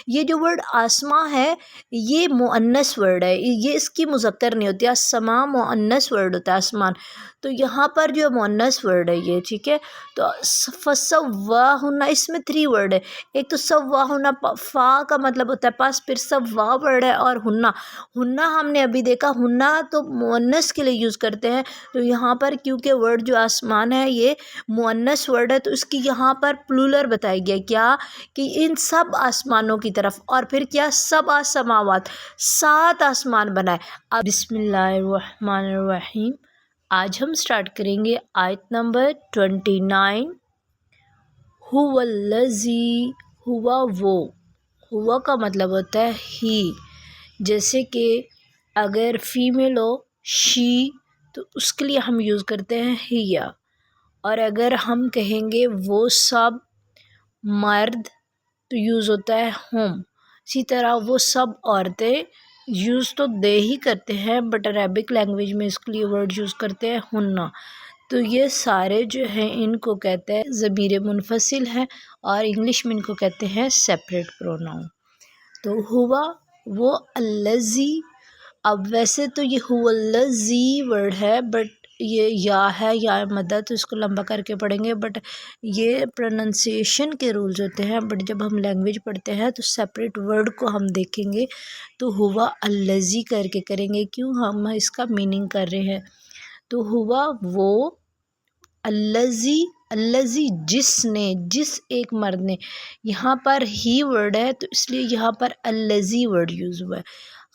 یہ جو ورڈ آسماں ہے یہ مؤنث ورڈ ہے، یہ اس کی مذکر نہیں ہوتی، السماء مؤنث ورڈ ہوتا ہے آسمان، تو یہاں پر جو مؤنث ورڈ ہے یہ، ٹھیک ہے۔ تو فسواہن، اس میں 3 ورڈ ہے، ایک تو سواہن فا کا مطلب ہوتا ہے پاس، پھر سوا ورڈ ہے، اور ہنہ ہم نے ابھی دیکھا ہنہ تو مؤنث کے لیے یوز کرتے ہیں، تو یہاں پر کیونکہ ورڈ جو آسمان ہے یہ مؤنث ورڈ ہے تو اس کی یہاں پر پلورل بتائی گیا، کیا کہ ان سب آسمانوں کی طرف، اور پھر کیا 7 سماوات، 7 آسمان بنائے۔ اب بسم اللہ الرحمن الرحیم، آج ہم سٹارٹ کریں گے آیت نمبر 29۔ هو الذی، ہوا وہ، ہوا کا مطلب ہوتا ہے ہی، جیسے کہ اگر فیمیل ہو شی تو اس کے لیے ہم یوز کرتے ہیں ہیا، اور اگر ہم کہیں گے وہ سب مرد تو یوز ہوتا ہے ہم، اسی طرح وہ سب عورتیں یوز تو دے ہی کرتے ہیں، بٹ عربک لینگویج میں اس کے لیے ورڈ یوز کرتے ہیں ہنہ، تو یہ سارے جو ہیں ان کو کہتے ہیں ضمیر منفصل ہے، اور انگلش میں ان کو کہتے ہیں سیپریٹ پروناؤن۔ تو ہوا وہ الذی، اب ویسے تو یہ هو الذی ورڈ ہے، بٹ یہ یا ہے، یا مدد، تو اس کو لمبا کر کے پڑھیں گے، بٹ یہ پروننسیشن کے رولز ہوتے ہیں، بٹ جب ہم لینگویج پڑھتے ہیں تو سیپریٹ ورڈ کو ہم دیکھیں گے تو ہوا الذی کر کے کریں گے، کیوں ہم اس کا میننگ کر رہے ہیں، تو ہوا وہ الذی، الذی جس نے، جس ایک مرد نے، یہاں پر ہی ورڈ ہے تو اس لیے یہاں پر الذی ورڈ یوز ہوا ہے۔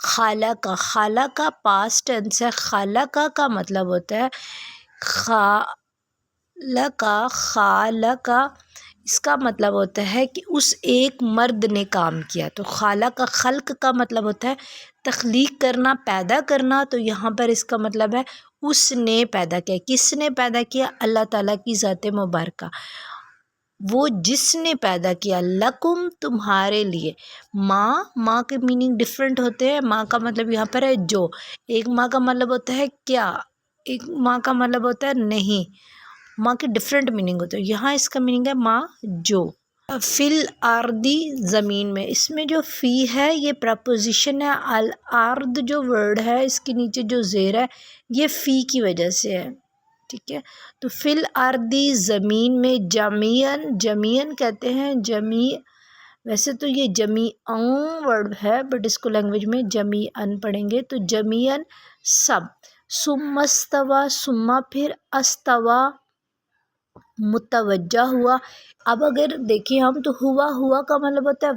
خالقہ، خالقہ پاسٹ ٹینس ہے، خالقہ کا مطلب ہوتا ہے خالقہ، خالقہ اس کا مطلب ہوتا ہے کہ اس ایک مرد نے کام کیا، تو خالقہ، خلق کا مطلب ہوتا ہے تخلیق کرنا، پیدا کرنا، تو یہاں پر اس کا مطلب ہے اس نے پیدا کیا، کس نے پیدا کیا، اللہ تعالیٰ کی ذات مبارکہ، وہ جس نے پیدا کیا، لکم تمہارے لیے، ماں کے میننگ ڈفرینٹ ہوتے ہیں، ماں کا مطلب یہاں پر ہے جو، ایک ماں کا مطلب ہوتا ہے کیا، ایک ماں کا مطلب ہوتا ہے نہیں، ماں کے ڈفرینٹ میننگ ہوتے ہیں، یہاں اس کا میننگ ہے ماں جو۔ فی الارضی زمین میں، اس میں جو فی ہے یہ پرپوزیشن ہے، الارض جو ورڈ ہے اس کے نیچے جو زیر ہے یہ فی کی وجہ سے ہے، ٹھیک ہے، تو فی الارضی زمین میں، جمیعاً، جمیعاً کہتے ہیں، جمیع، ویسے تو یہ جمیعاً ورڈ ہے بٹ اس کو لینگویج میں جمیعاً پڑھیں گے، تو جمیعاً سب، ثم استویٰ، ثم پھر استویٰ متوجہ ہوا، اب اگر دیکھیں ہم تو ہوا کا مطلب ہوتا ہے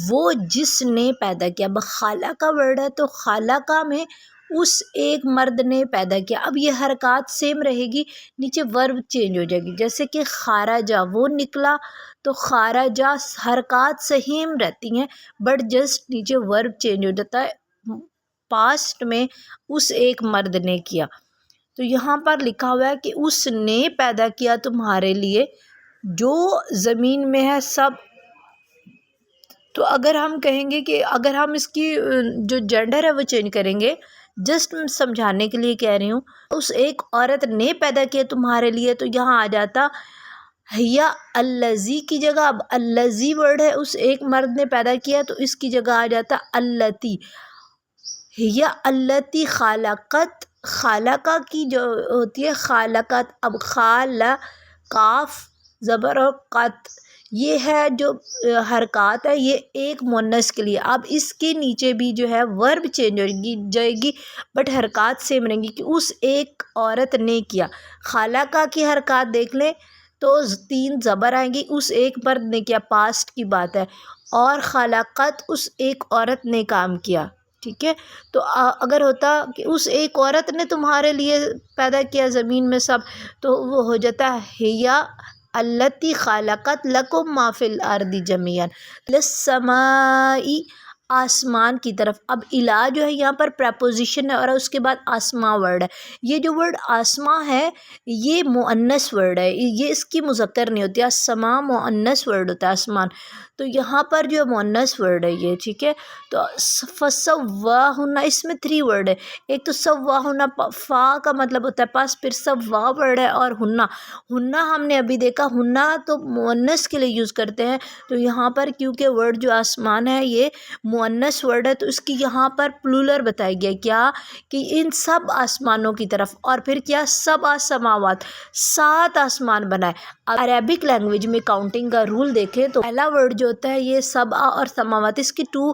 وہ جس نے پیدا کیا، اب خالقہ ورڈ ہے تو خالقہ میں اس ایک مرد نے پیدا کیا، اب یہ حرکات سیم رہے گی، نیچے ورب چینج ہو جائے گی، جیسے کہ خارجہ وہ نکلا، تو خارجہ حرکات سیم رہتی ہیں بٹ جسٹ نیچے ورب چینج ہو جاتا ہے، پاسٹ میں اس ایک مرد نے کیا، تو یہاں پر لکھا ہوا ہے کہ اس نے پیدا کیا تمہارے لیے جو زمین میں ہے سب، تو اگر ہم کہیں گے کہ اگر ہم اس کی جو جینڈر ہے وہ چینج کریں گے، جسٹ سمجھانے کے لیے کہہ رہی ہوں، اس ایک عورت نے پیدا کیا تمہارے لیے، تو یہاں آ جاتا ہیا الذی کی جگہ، اب الذی ورڈ ہے اس ایک مرد نے پیدا کیا تو اس کی جگہ آ جاتا اللتی، ہیا التی خالقت، خالقہ کی جو ہوتی ہے خالقت، اب کاف زبر اور قط، یہ ہے جو حرکات ہے یہ ایک مؤنث کے لیے، اب اس کے نیچے بھی جو ہے ورب چینج ہو جائے گی بٹ حرکات سیم رہیں گی کہ اس ایک عورت نے کیا، خالقہ کی حرکات دیکھ لیں تو 3 زبر آئیں گی، اس ایک مرد نے کیا، پاسٹ کی بات ہے، اور خالقت اس ایک عورت نے کام کیا، ٹھیک ہے، تو اگر ہوتا کہ اس ایک عورت نے تمہارے لیے پیدا کیا زمین میں سب، تو وہ ہو جاتا ہیا التی خالقت لکم ما فی الارض جمیعا، للسماء، آسمان کی طرف. اب الا جو ہے یہاں پر پریپوزیشن ہے اور اس کے بعد آسماں ورڈ ہے. یہ جو ورڈ آسماں ہے یہ مؤنث ورڈ ہے, یہ اس کی مذکر نہیں ہوتی. السماء مؤنث ورڈ ہوتا ہے آسمان. تو یہاں پر جو مؤنث ورڈ ہے یہ, ٹھیک ہے. تو فسواہن اس میں 3 ورڈ ہے. ایک تو سواہن فا کا مطلب ہوتا ہے پاس, پھر سوا ورڈ ہے, اور ہنہ ہم نے ابھی دیکھا ہنہ تو مؤنث کے لیے یوز کرتے ہیں. تو یہاں پر کیونکہ ورڈ جو آسمان ہے یہ مؤنث ورڈ ہے تو اس کی یہاں پر پلورل بتائی گیا کیا کہ ان سب آسمانوں کی طرف, اور پھر کیا سبع سماوات 7 آسمان بنائے. عربک لینگویج میں کاؤنٹنگ کا رول دیکھیں تو پہلا ورڈ جو ہوتا ہے یہ سبع اور سماوات, اس کی 2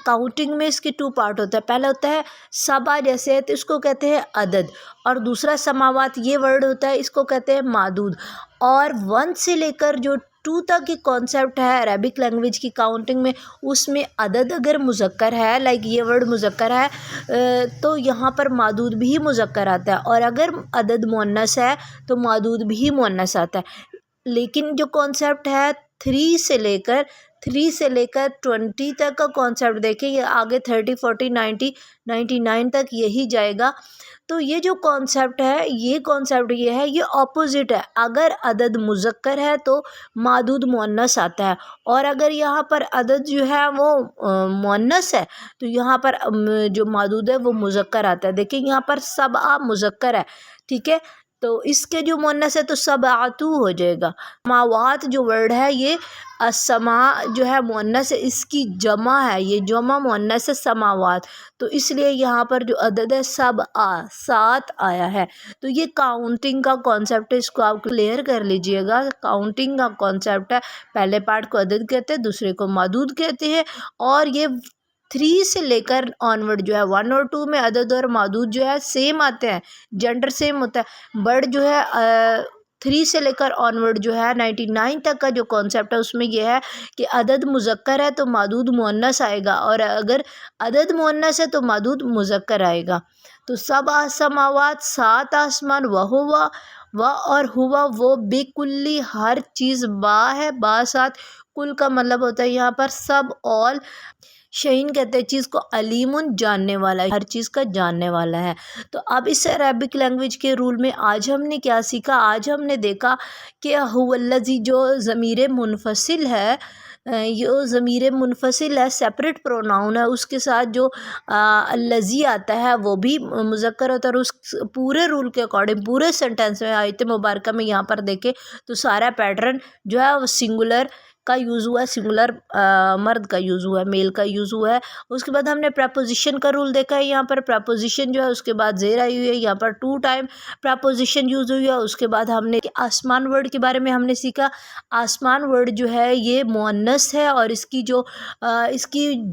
کاؤنٹنگ میں اس کے 2 پارٹ ہوتا ہے. پہلا ہوتا ہے سبع جیسے ہے تو اس کو کہتے ہیں عدد, اور دوسرا سماوات یہ ورڈ ہوتا ہے اس کو کہتے ہیں معدود. اور 1 سے لے کر جو 2 تک کی کانسیپٹ ہے عربک لینگویج کی کاؤنٹنگ میں, اس میں عدد اگر مذکر ہے لائک یہ ورڈ مذکر ہے تو یہاں پر معدود بھی مذکر آتا ہے, اور اگر عدد مؤنث ہے تو معدود بھی مؤنث آتا ہے. لیکن جو کانسیپٹ ہے 3 سے لے کر 20 تک کا کانسیپٹ دیکھیں, یہ آگے 30 40 90 99 تک یہی جائے گا. تو یہ جو کانسیپٹ ہے یہ ہے, یہ اپوزٹ ہے. اگر عدد مذکر ہے تو معدود مؤنث آتا ہے, اور اگر یہاں پر عدد جو ہے وہ مؤنث ہے تو یہاں پر جو معدود ہے وہ مذکر آتا ہے. دیکھیں یہاں پر سبع مذکر ہے, ٹھیک ہے, تو اس کے جو مؤنث ہے تو سبعۃ ہو جائے گا. سماوات جو ورڈ ہے یہ السماء جو ہے مؤنث ہے, اس کی جمع ہے, یہ جمع مؤنث ہے سماوات, تو اس لیے یہاں پر جو عدد ہے 7 آیا ہے. تو یہ کاؤنٹنگ کا کانسیپٹ ہے, اس کو آپ کلیئر کر لیجئے گا. کاؤنٹنگ کا کانسیپٹ ہے, پہلے پارٹ کو عدد کہتے ہیں, دوسرے کو معدود کہتے ہیں, اور یہ 3 سے لے کر آنورڈ جو ہے 1 اور 2 میں عدد اور معدود جو ہے سیم آتے ہیں, جنڈر سیم ہوتا ہے. بٹ جو ہے 3 سے لے کر آنورڈ جو ہے 99 تک کا جو کانسیپٹ ہے اس میں یہ ہے کہ عدد مذکر ہے تو معدود مؤنث آئے گا, اور اگر عدد مؤنث ہے تو معدود مذکر آئے گا. تو سبع سماوات 7 آسمان, اور ہوا وہ بکلی ہر چیز, با ہے با ساتھ, کل کا مطلب ہوتا ہے یہاں پر سب, آل شہین کہتے ہیں چیز کو, علیم جاننے والا ہے, ہر چیز کا جاننے والا ہے. تو اب اس عربک لینگویج کے رول میں آج ہم نے کیا سیکھا, آج ہم نے دیکھا کہ هو الذی جو ضمیر منفصل ہے, یہ ضمیر منفصل ہے, سیپریٹ پروناؤن ہے, اس کے ساتھ جو الذی آتا ہے وہ بھی مذکر ہوتا ہے, اور اس پورے رول کے اکارڈنگ پورے سینٹینس میں آیت مبارکہ میں یہاں پر دیکھیں تو سارا پیٹرن جو ہے وہ سنگولر کا یوز ہوا ہے, سنگولر مرد کا یوز ہوا ہے, میل کا یوز ہوا ہے. اس کے بعد ہم نے پریپوزیشن کا رول دیکھا ہے, یہاں پر پریپوزیشن جو ہے اس کے بعد زیر آئی ہوئی ہے, یہاں پر 2 ٹائم پریپوزیشن یوز ہوئی ہے. اس کے بعد ہم نے آسمان ورڈ کے بارے میں ہم نے سیکھا, آسمان ورڈ جو ہے یہ مؤنث ہے, اور اس کی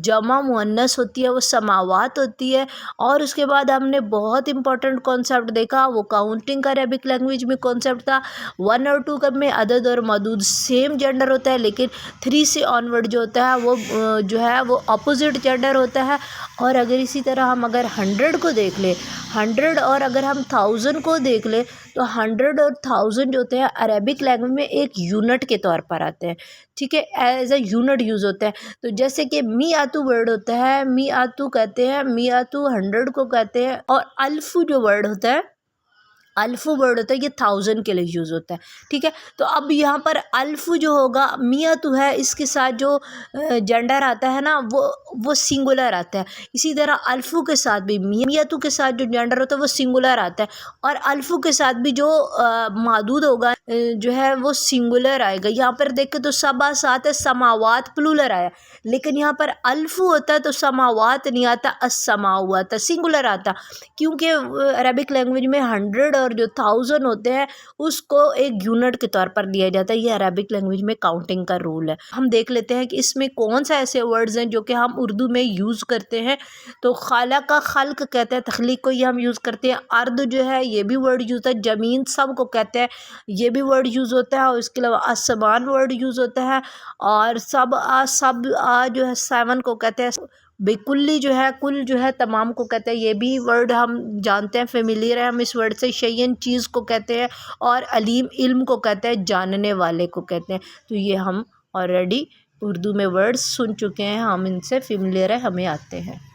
جمع مؤنث ہوتی ہے وہ سماوات ہوتی ہے. اور اس کے بعد ہم نے بہت امپورٹنٹ کانسیپٹ دیکھا, وہ کاؤنٹنگ کا عربک لینگویج میں کانسیپٹ تھا. 1 اور 2 میں عدد اور معدود سیم جنڈر ہوتا ہے, لیکن 3 سے آنورڈ جو ہوتا ہے وہ جو ہے وہ اپوزٹ جنڈر ہوتا ہے. اور اگر اسی طرح ہم اگر 100 کو دیکھ لیں, 100 اور اگر ہم 1000 کو دیکھ لیں تو 100 اور 1000 جو ہوتے ہیں عربک لینگویج میں ایک یونٹ کے طور پر آتے ہیں, ٹھیک ہے, ایز اے یونٹ یوز ہوتا ہے. تو جیسے کہ می آتو ورڈ ہوتا ہے, می آتو کہتے ہیں, می آتو 100 کو کہتے ہیں, اور الف جو ورڈ ہوتا ہے, الف ورڈ ہوتا ہے یہ 1000 کے لیے یوز ہوتا ہے, ٹھیک ہے. تو اب یہاں پر الف جو ہوگا میاتو ہے, اس کے ساتھ جو جنڈر آتا ہے نا وہ سنگولر آتا ہے. اسی طرح الفو کے ساتھ بھی میاتو کے ساتھ جو جنڈر ہوتا ہے وہ سنگولر آتا ہے, اور الفو کے ساتھ بھی جو معدود ہوگا جو ہے وہ سنگولر آئے گا. یہاں پر دیکھیں تو سبع 7 ہے, سماوات پلورل آیا, لیکن یہاں پر الفو ہوتا ہے تو سماوات نہیں آتا, السماء آتا, سنگولر آتا, کیونکہ عربک لینگویج میں 100 اور جو 1000 ہوتے ہیں اس کو ایک یونٹ کے طور پر لیا جاتا ہے. یہ عربک لینگویج میں کاؤنٹنگ کا رول ہے. ہم دیکھ لیتے ہیں کہ اس میں کون سا ایسے ورڈز ہیں جو کہ ہم اردو میں یوز کرتے ہیں. تو خالق کا خلق کہتے ہیں, تخلیق کو یہ ہم یوز کرتے ہیں. ارض جو ہے یہ بھی ورڈ یوز ہوتا ہے, زمین سب کو کہتے ہیں, یہ بھی ورڈ یوز ہوتا ہے. اور اس کے علاوہ آسمان ورڈ یوز ہوتا ہے, اور سب جو ہے 7 کو کہتے ہیں. بیکلی جو ہے کل جو ہے تمام کو کہتے ہیں, یہ بھی ورڈ ہم جانتے ہیں, فیملیئر ہے ہم اس ورڈ سے. شیئن چیز کو کہتے ہیں, اور علیم علم کو کہتے ہیں, جاننے والے کو کہتے ہیں. تو یہ ہم آلریڈی اردو میں ورڈز سن چکے ہیں، ہم ان سے فیملیئر ہیں، ہمیں آتے ہیں۔